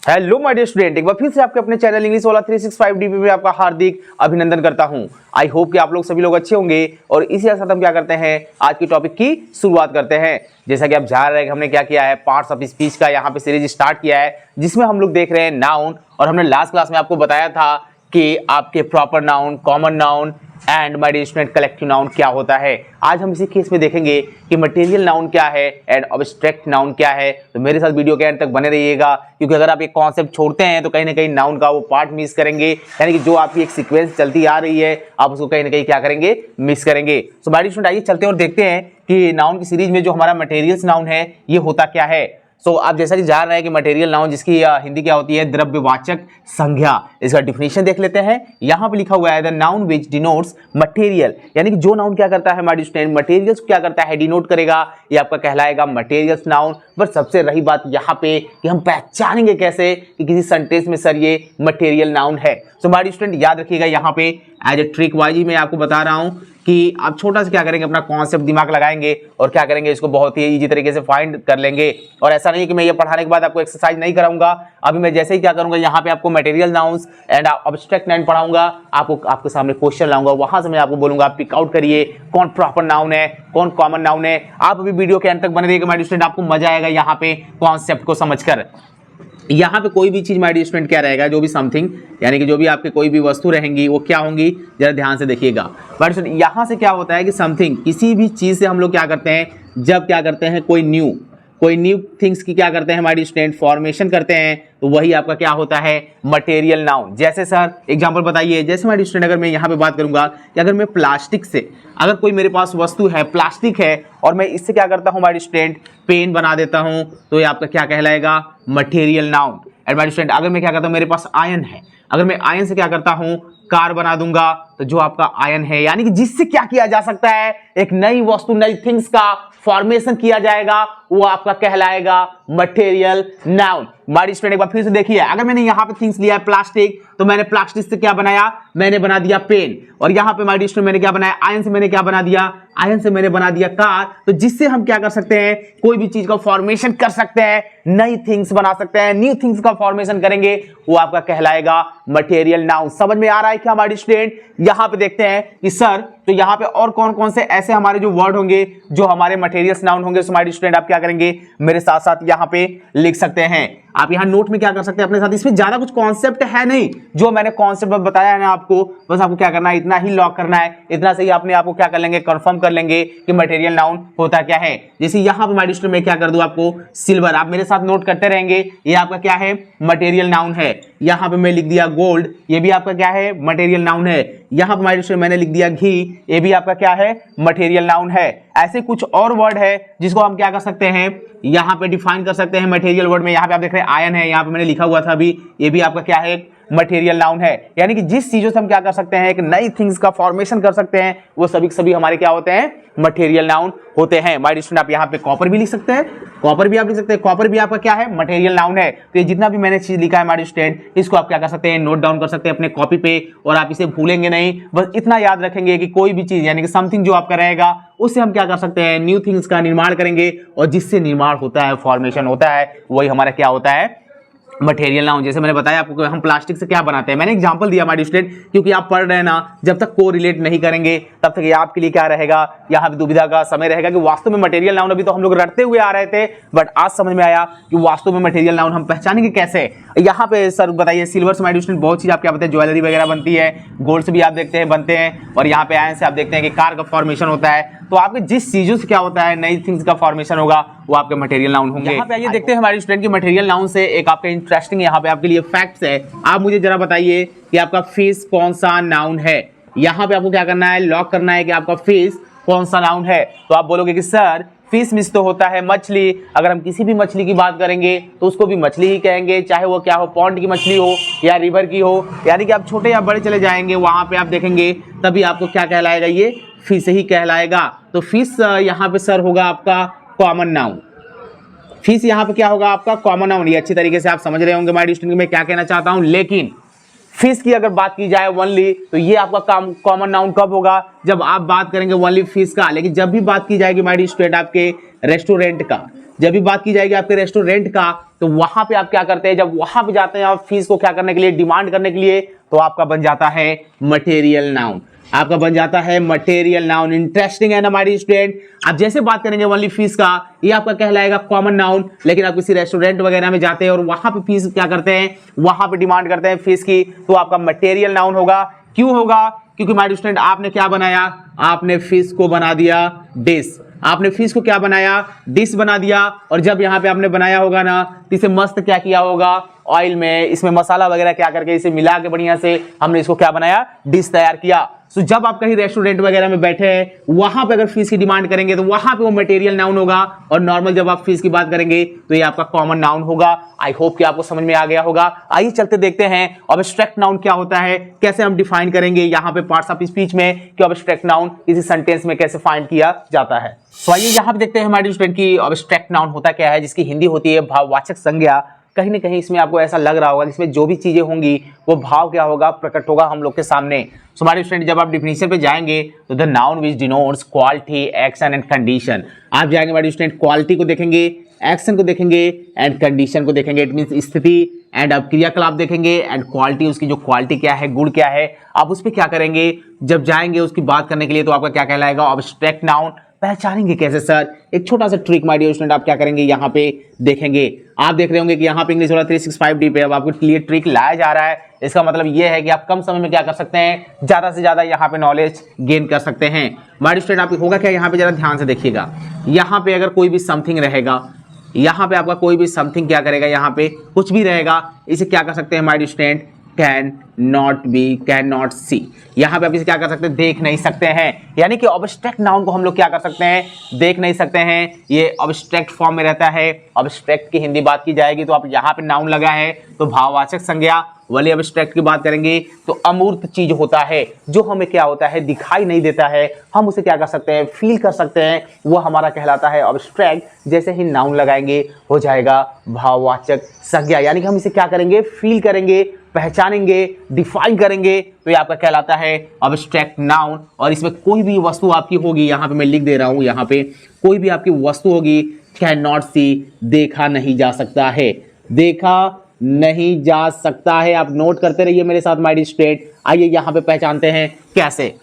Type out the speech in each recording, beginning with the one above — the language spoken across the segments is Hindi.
हेलो माय डियर स्टूडेंट, एक बार फिर से आपके अपने चैनल इंग्लिश वाला 365 डीपी में आपका हार्दिक अभिनंदन करता हूं। आई होप कि आप लोग सभी लोग अच्छे होंगे और इसी के साथ हम क्या करते हैं, आज की टॉपिक की शुरुआत करते हैं। जैसा कि आप जान रहे हैं कि हमने क्या किया है, पार्ट्स ऑफ स्पीच का यहाँ पे सीरीज स्टार्ट किया है, जिसमें हम लोग देख रहे हैं नाउन। और हमने लास्ट क्लास में आपको बताया था कि आपके proper noun, common noun and my dear student collective noun क्या होता है। आज हम इसी केस में देखेंगे कि मटेरियल नाउन क्या है एंड ऑब्स्ट्रैक्ट नाउन क्या है। तो मेरे साथ वीडियो के एंड तक बने रहिएगा, क्योंकि अगर आप एक कॉन्सेप्ट छोड़ते हैं तो कहीं ना कहीं नाउन का वो पार्ट मिस करेंगे, यानी कि जो आपकी एक सीक्वेंस चलती आ रही है आप उसको कहीं ना कहीं क्या करेंगे, मिस करेंगे। सो माय डियर स्टूडेंट, आइए चलते हैं और देखते हैं कि नाउन की सीरीज में जो हमारा मटेरियल्स नाउन है ये होता क्या है। सो आप जैसा कि जान रहे हैं कि मटेरियल नाउन जिसकी हिंदी क्या होती है, द्रव्यवाचक संज्ञा। इसका डिफिनेशन देख लेते हैं। यहाँ पे लिखा हुआ है the noun which denotes material, यानी कि जो नाउन क्या करता है हमारे स्टूडेंट, मटेरियल्स क्या करता है, डिनोट करेगा, ये आपका कहलाएगा मटेरियल्स नाउन। बट सबसे रही बात यहाँ पे कि हम पहचानेंगे कैसे कि किसी सेंटेंस में सर ये मटेरियल नाउन है। सो हमारे स्टूडेंट याद रखिएगा, यहाँ पे एज ए ट्रिक वाइज मैं आपको बता रहा हूँ कि आप छोटा सा क्या करेंगे, अपना कॉन्सेप्ट दिमाग लगाएंगे और क्या करेंगे, इसको बहुत ही इजी तरीके से फाइंड कर लेंगे। और ऐसा नहीं कि मैं ये पढ़ाने के बाद आपको एक्सरसाइज नहीं कराऊंगा। अभी मैं जैसे ही क्या करूंगा, यहाँ पे आपको material nouns and obstruct noun पढ़ाऊंगा, आपके सामने क्वेश्चन लाऊंगा, वहां से मैं आपको बोलूंगा पिक आउट करिए कौन प्रॉपर नाउन है, कौन कॉमन नाउन है। आप अभी वीडियो के अंत तक बने रहिएगा माय डियर स्टूडेंट, आपको मजा आएगा यहाँ पे कॉन्सेप्ट को समझकर। यहाँ पे कोई भी चीज माय डियर स्टूडेंट क्या रहेगा, जो भी समथिंग, यानी कि जो भी आपके कोई भी वस्तु रहेंगी वो क्या होंगी, जरा ध्यान से देखिएगा। बट यहाँ से क्या होता है कि समथिंग, किसी भी चीज से हम लोग क्या करते हैं, जब क्या करते हैं कोई न्यू थिंग्स की क्या करते हैं हमारी स्टूडेंट, फॉर्मेशन करते हैं, तो वही आपका क्या होता है, मटेरियल नाउन। जैसे सर एग्जांपल बताइए, जैसे हमारी स्टूडेंट अगर मैं यहाँ पे बात करूंगा कि अगर मैं प्लास्टिक से, अगर कोई मेरे पास वस्तु है प्लास्टिक है और मैं इससे क्या करता हूँ हमारी स्टूडेंट, पेन बना देता हूँ, तो ये आपका क्या कहलाएगा, material noun. And my student अगर मैं क्या करता हूँ, मेरे पास आयन है, अगर मैं आयन से क्या करता हूँ, कार बना दूंगा, तो जो आपका आयन है, यानी कि जिससे क्या किया जा सकता है, एक नई वस्तु, नई थिंग्स का फॉर्मेशन किया जाएगा, वो आपका कहलाएगा मटेरियल नाउन। माय स्टूडेंट एक बार फिर से देखिए, अगर मैंने यहाँ पे थिंग्स लिया है प्लास्टिक, तो मैंने प्लास्टिक से क्या बनाया, मैंने बना दिया पेन। और यहाँ पे माय स्टूडेंट मैंने क्या बनाया, आयन से मैंने क्या बना दिया, आयन से मैंने बना दिया कार। तो जिससे हम क्या कर सकते हैं, कोई भी चीज का फॉर्मेशन कर सकते हैं, नई थिंग्स बना सकते हैं, न्यू थिंग्स का फॉर्मेशन करेंगे, वो आपका कहलाएगा मटेरियल नाउन। समझ में आ रहा है क्या हमारी स्टूडेंट? यहाँ पे देखते हैं कि सर तो यहाँ पे और कौन कौन से ऐसे हमारे जो वर्ड होंगे जो हमारे मटेरियल्स नाउन होंगे। सो हमारे स्टूडेंट आप क्या करेंगे, मेरे साथ साथ यहाँ पे लिख सकते हैं। आप यहाँ नोट में क्या कर सकते हैं अपने साथ, इसमें ज्यादा कुछ कॉन्सेप्ट है नहीं, जो मैंने कॉन्सेप्ट बताया है ना आपको, बस आपको क्या करना है, इतना ही लॉक करना है। इतना से ही अपने आप को क्या कर लेंगे, कंफर्म कर लेंगे कि मटेरियल नाउन होता क्या है। जैसे यहाँ पे हमारे स्टूडेंट में क्या कर दूं आपको, सिल्वर, आप मेरे साथ नोट करते रहेंगे, ये आपका क्या है, मटेरियल नाउन है। यहाँ पे मैं लिख दिया गोल्ड, ये भी आपका क्या है, मटेरियल नाउन है। यहाँ पे हमारे स्टूडेंट मैंने लिख दिया घी, ये भी आपका क्या है, मटेरियल नाउन है। ऐसे कुछ और वर्ड है जिसको हम क्या कर सकते हैं, यहाँ पे डिफाइन कर सकते हैं मटेरियल वर्ड में। यहाँ पे आप देख रहे हैं आयन है, यहाँ पे मैंने लिखा हुआ था अभी, ये भी आपका क्या है, मटेरियल नाउन है। यानी कि जिस चीजों से हम क्या कर सकते हैं, एक नई थिंग्स का फॉर्मेशन कर सकते हैं, वो सभी सभी हमारे क्या होते हैं, मटेरियल नाउन होते हैं। माय स्टूडेंट आप यहाँ पे कॉपर भी लिख सकते हैं, कॉपर भी आप लिख सकते हैं, कॉपर भी आपका क्या है, मटेरियल नाउन है। तो ये जितना भी मैंने चीज लिखा है हमारे स्टूडेंट, इसको आप क्या कर सकते हैं, नोट डाउन कर सकते हैं अपने कॉपी पे, और आप इसे भूलेंगे नहीं। बस इतना याद रखेंगे कि कोई भी चीज, यानी कि समथिंग जो आपका रहेगा, उससे हम क्या कर सकते हैं, न्यू थिंग्स का निर्माण करेंगे, और जिससे निर्माण होता है, फॉर्मेशन होता है, वही हमारा क्या होता है, मटेरियल नाउन। जैसे मैंने बताया आपको हम प्लास्टिक से क्या बनाते हैं, मैंने एग्जांपल दिया हमारे स्टूडेंट, क्योंकि आप पढ़ रहे हैं ना, जब तक को रिलेट नहीं करेंगे तब तक ये आपके लिए क्या रहेगा, यहाँ पे दुविधा का समय रहेगा कि वास्तव में मटेरियल नाउन अभी तो हम लोग रटते हुए आ रहे थे, बट आज समझ में आया कि वास्तव में मटेरियल नाउन हम पहचानेंगे कैसे। यहाँ पे सर बताइए, सिल्वर से हमारे स्टूडेंट बहुत चीज आप क्या बताते हैं, ज्वेलरी वगैरह बनती है, गोल्ड से भी आप देखते हैं बनते हैं, और यहाँ पे आयन से आप देखते हैं कि कार का फॉर्मेशन होता है। तो आपके जिस चीजों से क्या होता है, नई थिंग्स का फॉर्मेशन होगा, वो आपके मटेरियल नाउन होंगे। यहाँ पे आइए देखते हैं हमारे स्टूडेंट की मटेरियल नाउन से एक आपके इंटरेस्टिंग यहाँ पे आपके लिए फैक्ट्स है। आप मुझे जरा बताइए कि आपका फिश कौन सा नाउन है। यहाँ पे आपको क्या करना है, लॉक करना है कि आपका फिश कौन सा नाउन है। तो आप बोलोगे कि सर फिश मीन्स तो होता है मछली, अगर हम किसी भी मछली की बात करेंगे तो उसको भी मछली ही कहेंगे, चाहे वो क्या हो, पॉन्ड की मछली हो या रिवर की हो, यानी कि आप छोटे या बड़े चले जाएंगे, वहां पे आप देखेंगे तभी आपको क्या कहलाएगा, ये फिश ही कहलाएगा। तो फिश यहाँ पे सर होगा आपका कॉमन नाउन, फिश यहाँ पे क्या होगा, आपका कॉमन नाउन। ये अच्छी तरीके से आप समझ रहे होंगे माय स्टूडेंट मैं क्या कहना चाहता हूँ। लेकिन फिश की अगर बात की जाए ओनली, तो ये आपका कॉमन नाउन कब होगा, जब आप बात करेंगे ओनली फिश का। लेकिन जब भी बात की जाएगी माय स्टूडेंट आपके रेस्टोरेंट का, जब भी बात की जाएगी आपके रेस्टोरेंट का, तो वहां पे आप क्या करते हैं, जब वहां पे जाते हैं आप फीस को क्या करने के लिए, डिमांड करने के लिए, तो आपका बन जाता है मटेरियल नाउन, आपका बन जाता है मटेरियल नाउन। इंटरेस्टिंग है ना हमारी स्टूडेंट। आप जैसे बात करेंगे ओनली फीस का, ये आपका कहलाएगा कॉमन नाउन, लेकिन आप किसी रेस्टोरेंट वगैरह में जाते हैं और वहां पे फीस क्या करते हैं, वहां पे डिमांड करते हैं फीस की, तो आपका मटेरियल नाउन होगा। क्यों होगा? क्योंकि हमारे स्टूडेंट आपने क्या बनाया, आपने फिश को बना दिया डिश, आपने फिश को क्या बनाया, डिश बना दिया। और जब यहाँ पे आपने बनाया होगा ना, तो इसे मस्त क्या किया होगा, ऑयल में इसमें मसाला वगैरह क्या करके इसे मिला के बढ़िया से हमने इसको क्या बनाया, डिश तैयार किया। सो जब आप कहीं रेस्टोरेंट वगैरह में बैठे हैं, वहां पे अगर फीस की डिमांड करेंगे तो वहां पे वो मटेरियल नाउन होगा, और नॉर्मल जब आप फीस की बात करेंगे तो ये आपका कॉमन नाउन होगा। आई होप कि आपको समझ में आ गया होगा। आइए चलते देखते हैं ऑब्स्ट्रैक्ट नाउन क्या होता है, कैसे हम डिफाइन करेंगे यहाँ पे पार्ट्स ऑफ स्पीच में कि ऑब्स्ट्रैक्ट नाउन किसी सेंटेंस में कैसे फाइंड किया जाता है। तो आइए यहाँ पे देखते हैं हमारे स्टूडेंट की ऑब्स्ट्रैक्ट नाउन होता क्या है, जिसकी हिंदी होती है भाववाचक संज्ञा। कहीं ना कहीं इसमें आपको ऐसा लग रहा होगा इसमें जो भी चीजें होंगी वो भाव क्या होगा, प्रकट होगा हम लोग के सामने। सो हमारे स्टूडेंट जब आप डिफिनीशन पे जाएंगे तो the noun which denotes quality, action and condition. आप जाएंगे हमारे स्टूडेंट, क्वालिटी को देखेंगे, एक्शन को देखेंगे एंड कंडीशन को देखेंगे। इट मींस स्थिति एंड आप क्रियाकलाप देखेंगे, एंड क्वालिटी, उसकी जो क्वालिटी क्या है, गुण क्या है, आप उस पर क्या करेंगे, जब जाएंगे उसकी बात करने के लिए तो आपका क्या कहलाएगा, ऑब्स्ट्रैक्ट नाउन। पहचानेंगे कैसे सर? एक छोटा सा ट्रिक माय डियर स्टूडेंट, आप क्या करेंगे, यहाँ पे देखेंगे, आप देख रहे होंगे कि यहाँ पे इंग्लिश वाला 365D पे अब आपको लिए ट्रिक लाया जा रहा है। इसका मतलब ये है कि आप कम समय में क्या कर सकते हैं, ज्यादा से ज्यादा यहाँ पे नॉलेज गेन कर सकते हैं। माय स्टूडेंट आप होगा क्या, यहाँ पे जरा ध्यान से देखिएगा, यहाँ पे अगर कोई भी समथिंग रहेगा, यहाँ पे आपका कोई भी समथिंग क्या करेगा, यहाँ पे कुछ भी रहेगा, इसे क्या कर सकते हैं my student, can not be, can not see. यहाँ पे आप इसे क्या कर सकते हैं, देख नहीं सकते हैं। यानी कि ऑब्स्ट्रैक्ट नाउन को हम लोग क्या कर सकते हैं, देख नहीं सकते हैं, ये ऑब्स्ट्रैक्ट फॉर्म में रहता है। ऑब्स्ट्रैक्ट की हिंदी बात की जाएगी तो आप यहाँ पे नाउन लगा है तो भाववाचक संज्ञा, वाले ऑब्स्ट्रैक्ट की बात करेंगे तो अमूर्त चीज होता है, जो हमें क्या होता है, दिखाई नहीं देता है, हम उसे क्या कर सकते हैं, फील कर सकते हैं, वो हमारा कहलाता है ऑब्स्ट्रैक्ट। जैसे ही नाउन लगाएंगे हो जाएगा भाववाचक संज्ञा, यानी कि हम इसे क्या करेंगे, फील करेंगे, पहचानेंगे, डिफाइन करेंगे, तो ये आपका कहलाता है ऑब्स्ट्रैक्ट नाउन। और इसमें कोई भी वस्तु आपकी होगी, यहाँ पे मैं लिख दे रहा हूँ, यहाँ पे कोई भी आपकी वस्तु होगी, कैन नॉट सी, देखा नहीं जा सकता है, देखा नहीं जा सकता है। आप नोट करते रहिए मेरे साथ माय डियर स्टूडेंट। आइए यहाँ पे पहचानते हैं कैसे।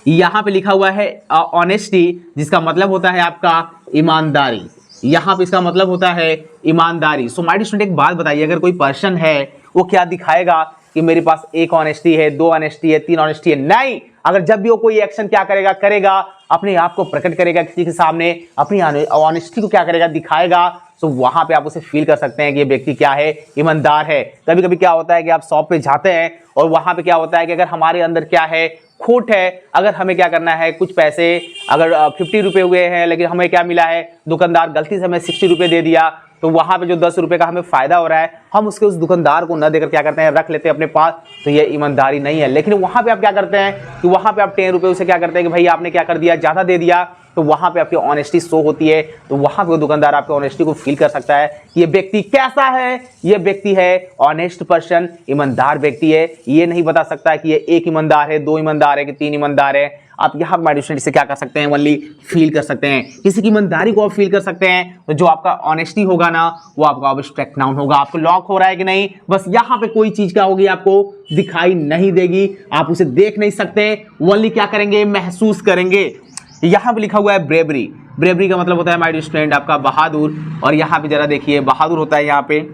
यहाँ पे लिखा हुआ है ऑनेस्टी, जिसका मतलब होता है आपका ईमानदारी। यहाँ पे इसका मतलब होता है ईमानदारी। सो माय डियर स्टूडेंट एक बात बताइए, अगर कोई पर्सन है वो क्या दिखाएगा कि मेरे पास एक ऑनेस्टी है, दो ऑनेस्टी है, तीन ऑनेस्टी है? नहीं। अगर जब भी वो कोई एक्शन क्या करेगा, अपने आप को प्रकट करेगा किसी के सामने, अपनी ऑनेस्टी को क्या करेगा, दिखाएगा, तो वहां पे आप उसे फील कर सकते हैं कि ये व्यक्ति क्या है, ईमानदार है। कभी कभी क्या होता है कि आप शॉप पे जाते हैं और वहां पे क्या होता है कि अगर हमारे अंदर क्या है, खोट है, अगर हमें क्या करना है, कुछ पैसे अगर 50 रुपए हुए हैं लेकिन हमें क्या मिला है, दुकानदार गलती से हमें 60 रुपए दे दिया, तो वहां पे जो 10 रुपए का हमें फायदा हो रहा है, हम उसके उस दुकानदार को न देकर क्या करते हैं, रख लेते हैं अपने पास, तो ये ईमानदारी नहीं है। लेकिन वहां पे आप क्या करते हैं कि वहां पे आप 10 रुपए उसे क्या करते हैं कि भाई आपने क्या कर दिया, ज्यादा दे दिया, तो वहां पे आपकी ऑनेस्टी शो होती है। तो वहां पे वो दुकानदार आपकी ऑनेस्टी को फील कर सकता है, ये व्यक्ति कैसा है, ये व्यक्ति है ऑनेस्ट पर्सन, ईमानदार व्यक्ति है। ये नहीं बता सकता कि ये एक ईमानदार है, दो ईमानदार है कि तीन ईमानदार है। आप यहाँ माय डियर स्टूडेंट से क्या कर सकते हैं, ओनली फील कर सकते हैं। किसी की ईमानदारी को आप फील कर सकते हैं, तो जो आपका ऑनेस्टी होगा ना, वो आपका ऑब्स्ट्रैक्ट नाउन होगा। आपको लॉक हो रहा है कि नहीं, बस यहाँ पे कोई चीज क्या होगी, आपको दिखाई नहीं देगी, आप उसे देख नहीं सकते, ओनली क्या करेंगे, महसूस करेंगे। यहाँ पे लिखा हुआ है ब्रेवरी। ब्रेवरी का मतलब होता है माय डियर स्टूडेंट आपका बहादुर। और यहाँ पे जरा देखिए, बहादुर होता है यहाँ पे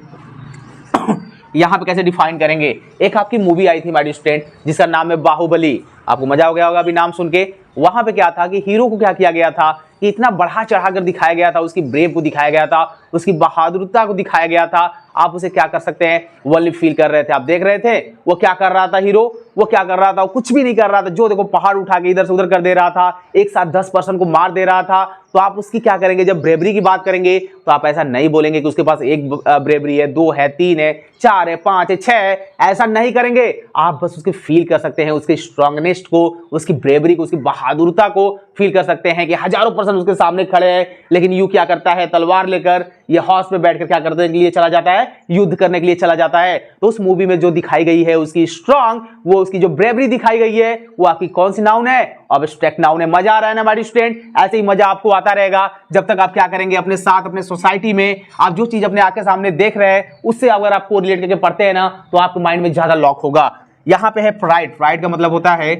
यहाँ पे कैसे डिफाइन करेंगे। एक आपकी मूवी आई थी माय डियर स्टूडेंट जिसका नाम है बाहुबली। आपको मजा हो गया होगा अभी नाम सुन के। वहां पे क्या था कि हीरो को क्या किया गया था कि इतना बढ़ा चढ़ाकर दिखाया गया था, उसकी ब्रेव को दिखाया गया था, उसकी बहादुरता को दिखाया गया था। आप उसे क्या कर सकते हैं, वही फील कर रहे थे। आप देख रहे थे वो क्या कर रहा था, हीरो वो क्या कर रहा था, वो कुछ भी नहीं कर रहा था, जो देखो पहाड़ उठा के इधर से उधर कर दे रहा था, एक साथ 10 पर्सन को मार दे रहा था। तो आप उसकी क्या करेंगे, जब ब्रेवरी की बात करेंगे तो आप ऐसा नहीं बोलेंगे कि उसके पास एक ब्रेवरी है, दो है, तीन है, चार है, पांच है, छह है, ऐसा नहीं करेंगे। आप बस उसके फील कर सकते हैं, उसके स्ट्रांगनेस को, उसकी ब्रेवरी को, उसकी बहादुरता को फील कर सकते हैं कि हजारों पर्सन उसके सामने खड़े हैं, लेकिन यू क्या करता है, तलवार लेकर ये हॉर्स पे बैठकर क्या करने के लिए चला जाता है, युद्ध करने के लिए चला जाता है। तो उस मूवी में जो दिखाई गई है उसकी स्ट्रांग, वो उसकी जो ब्रेवरी दिखाई गई है, वो आपकी कौन सी नाउन है, ऑब्स्ट्रैक्ट नाउन है। मजा आ रहा है ना हमारी स्टूडेंट? ऐसे ही मजा आपको आता रहेगा जब तक आप क्या करेंगे, अपने साथ अपने सोसाइटी में आप जो चीज अपने आंखें सामने देख रहे हैं उससे अगर आपको रिलेट करके पढ़ते हैं ना, तो आपके माइंड में ज्यादा लॉक होगा। यहां पे है प्राइड। प्राइड का मतलब होता है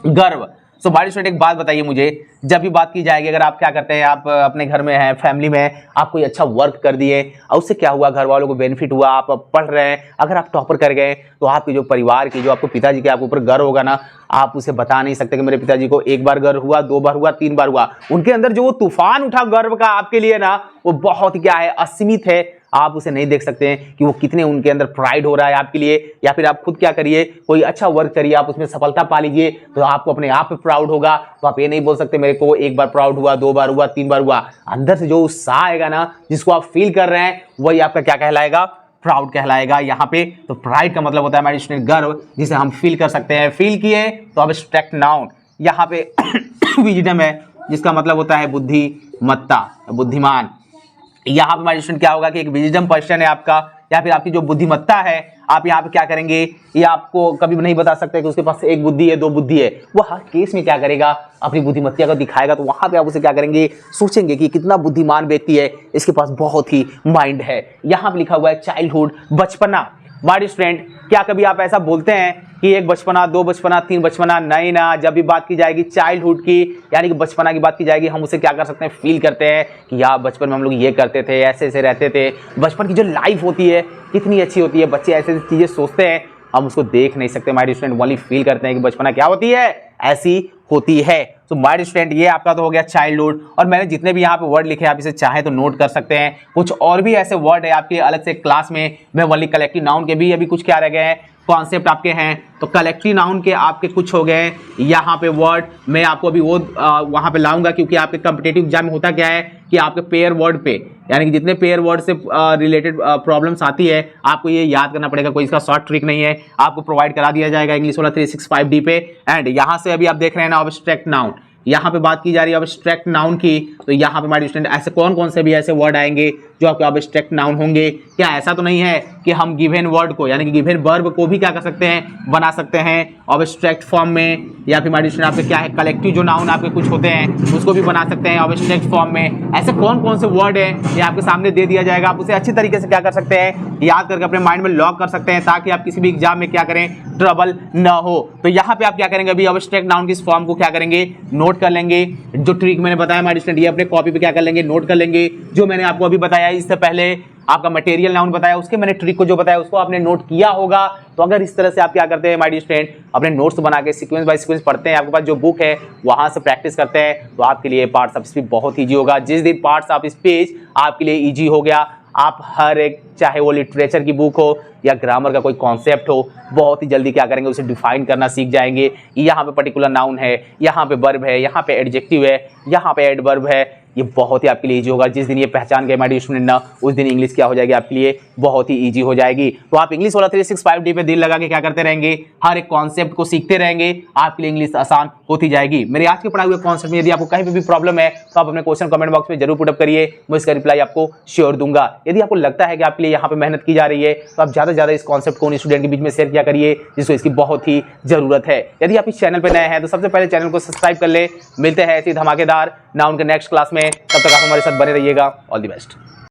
गर्व। सो भाई स्टूडेंट एक बात बताइए मुझे, जब भी बात की जाएगी, अगर आप क्या करते हैं, आप अपने घर में हैं, फैमिली में आप कोई अच्छा वर्क कर दिए और उससे क्या हुआ, घर वालों को बेनिफिट हुआ, आप पढ़ रहे हैं, अगर आप टॉपर कर गए, तो आपके जो परिवार की, जो आपको पिताजी के आपके ऊपर गर्व होगा ना, आप उसे बता नहीं सकते कि मेरे पिताजी को एक बार गर्व हुआ, 2 बार हुआ, 3 बार हुआ। उनके अंदर जो वो तूफान उठा गर्व का आपके लिए ना, वो बहुत ही क्या है, असीमित है। आप उसे नहीं देख सकते हैं कि वो कितने उनके अंदर प्राइड हो रहा है आपके लिए। या फिर आप खुद क्या करिए, कोई अच्छा वर्क करिए, आप उसमें सफलता पा लीजिए, तो आपको अपने आप पे प्राउड होगा। तो आप ये नहीं बोल सकते मेरे को एक बार प्राउड हुआ, 2 बार हुआ, 3 बार हुआ। अंदर से जो उत्साह आएगा ना, जिसको आप फील कर रहे हैं, वही आपका क्या कहलाएगा, प्राउड कहलाएगा यहाँ पे। तो प्राइड का मतलब होता है हमारे स्टूडेंट गर्व, जिसे हम फील कर सकते हैं। फील किए तो एब्स्ट्रैक्ट नाउन। यहाँ पे विजडम है, जिसका मतलब होता है बुद्धिमत्ता, बुद्धिमान। यहाँ पे हमारे स्टूडेंट क्या होगा कि एक विजडम पर्सन है आपका, या फिर आपकी जो बुद्धिमत्ता है, आप यहाँ पे क्या करेंगे, ये आपको कभी भी नहीं बता सकते कि उसके पास 1 बुद्धि है, 2 बुद्धि है। वो हर केस में क्या करेगा, अपनी बुद्धिमत्ता को दिखाएगा। तो वहां पे आप उसे क्या करेंगे, सोचेंगे कि कितना बुद्धिमान व्यक्ति है, इसके पास बहुत ही माइंड है। यहाँ पे लिखा हुआ है चाइल्डहुड, बचपना। माय स्टूडेंट, क्या कभी आप ऐसा बोलते हैं कि 1 बचपना, 2 बचपना, 3 बचपना? नहीं ना। जब भी बात की जाएगी चाइल्डहुड की, यानी कि बचपना की बात की जाएगी, हम उसे क्या कर सकते हैं, फील करते हैं कि यार बचपन में हम लोग ये करते थे, ऐसे ऐसे रहते थे। बचपन की जो लाइफ होती है कितनी अच्छी होती है, बच्चे ऐसे ऐसी चीजें सोचते हैं, हम उसको देख नहीं सकते माय स्टूडेंट, ओनली फील करते हैं कि बचपना क्या होती है, ऐसी होती है। तो माय स्टूडेंट ये आपका तो हो गया चाइल्डहुड। और मैंने जितने भी यहाँ पे वर्ड लिखे आप इसे चाहे तो नोट कर सकते हैं। कुछ और भी ऐसे वर्ड है आपके अलग से क्लास में, मैं ओनली कलेक्टिव नाउन के भी अभी कुछ क्या रह गए हैं, कॉन्सेप्ट आपके हैं। तो कलेक्टिव नाउन के आपके कुछ हो गए यहाँ पे वर्ड, मैं आपको अभी वो वहां पे लाऊंगा, क्योंकि आपके कॉम्पिटिटिव एग्जाम में होता क्या है कि आपके पेयर वर्ड पे, यानी कि जितने पेयर वर्ड से रिलेटेड प्रॉब्लम्स आती है, आपको ये याद करना पड़ेगा। कोई इसका शॉर्ट ट्रिक नहीं है, आपको प्रोवाइड करा दिया जाएगा इंग्लिश वाला 365D पे। एंड यहाँ से अभी आप देख रहे हैं ना ऑब्स्ट्रैक्ट नाउन, यहाँ पे बात की जा रही है ऑब्स्ट्रैक्ट नाउन की। तो यहाँ पे हमारे स्टूडेंट ऐसे कौन कौन से भी ऐसे वर्ड आएंगे जो आपके ऑब्स्ट्रैक्ट नाउन होंगे। क्या ऐसा तो नहीं है कि हम गिवन वर्ड को, यानी कि गिवन वर्ब को भी क्या कर सकते हैं, बना सकते हैं ऑब्स्ट्रैक्ट फॉर्म में। या फिर हमारे स्टूडेंट आपके क्या है, कलेक्टिव जो नाउन आपके कुछ होते हैं उसको भी बना सकते हैं ऑब्स्ट्रैक्ट फॉर्म में। ऐसे कौन कौन से वर्ड है ये आपके सामने दे दिया जाएगा, आप उसे अच्छी तरीके से क्या कर सकते हैं, याद करके अपने माइंड में लॉक कर सकते हैं, ताकि आप किसी भी एग्जाम में क्या करें, ट्रबल न हो। तो यहाँ पे आप क्या करेंगे, अभी ऑब्स्ट्रैक्ट नाउन की इस फॉर्म को क्या करेंगे, नोट कर लेंगे। जो ट्रिक मैंने बताया हमारे स्टूडेंट, ये अपने कॉपी पे क्या कर लेंगे, नोट कर लेंगे। जो मैंने आपको अभी बताया, इससे पहले आपका मटेरियल नाउन बताया, उसके मैंने ट्रिक को जो बताया उसको आपने नोट किया होगा। तो अगर इस तरह से आप क्या करते हैं माय डियर स्टूडेंट, अपने नोट्स बना के सीक्वेंस बाय सीक्वेंस पढ़ते हैं, आपके पास जो बुक है वहां से प्रैक्टिस करते हैं, तो आपके लिए पार्ट्स ऑफ स्पीच बहुत ईजी होगा। जिस दिन पार्ट्स ऑफ स्पीच आपके लिए ईजी हो गया, आप हर एक, चाहे वो लिटरेचर की बुक हो या ग्रामर का कोई कॉन्सेप्ट हो, बहुत ही जल्दी क्या करेंगे, उसे डिफाइन करना सीख जाएंगे। यहाँ पे पर्टिकुलर नाउन है, यहाँ पे वर्ब है, यहाँ पे एडजेक्टिव है, यहाँ पे एडवर्ब है। ये बहुत ही आपके लिए इजी होगा। जिस दिन ये पहचान गए माय स्टूडेंट ना, उस दिन इंग्लिश क्या हो जाएगी आपके लिए, बहुत ही इजी हो जाएगी। तो आप इंग्लिश वाला 365D पे दिल लगा के क्या करते रहेंगे, हर एक कॉन्सेप्ट को सीखते रहेंगे, आपके लिए इंग्लिश आसान होती जाएगी। मेरे आज के पढ़ाए हुए कॉन्सेप्ट में यदि आपको कहीं भी प्रॉब्लम है तो आप अपने क्वेश्चन कमेंट बॉक्स में जरूर पुटअप करिए, मैं इसका रिप्लाई आपको श्योर दूंगा। यदि आपको लगता है कि आपके लिए यहाँ पे मेहनत की जा रही है, तो आप ज्यादा से ज्यादा इस कॉन्सेप्ट को उन स्टूडेंट के बीच में शेयर किया करिए जिसको इसकी बहुत ही जरूरत है। यदि आप इस चैनल पर नए हैं तो सबसे पहले चैनल को सब्सक्राइब कर ले। मिलते हैं ऐसी धमाकेदार नाउन के नेक्स्ट क्लास में, तब तक आप हमारे साथ बने रहिएगा। All the best.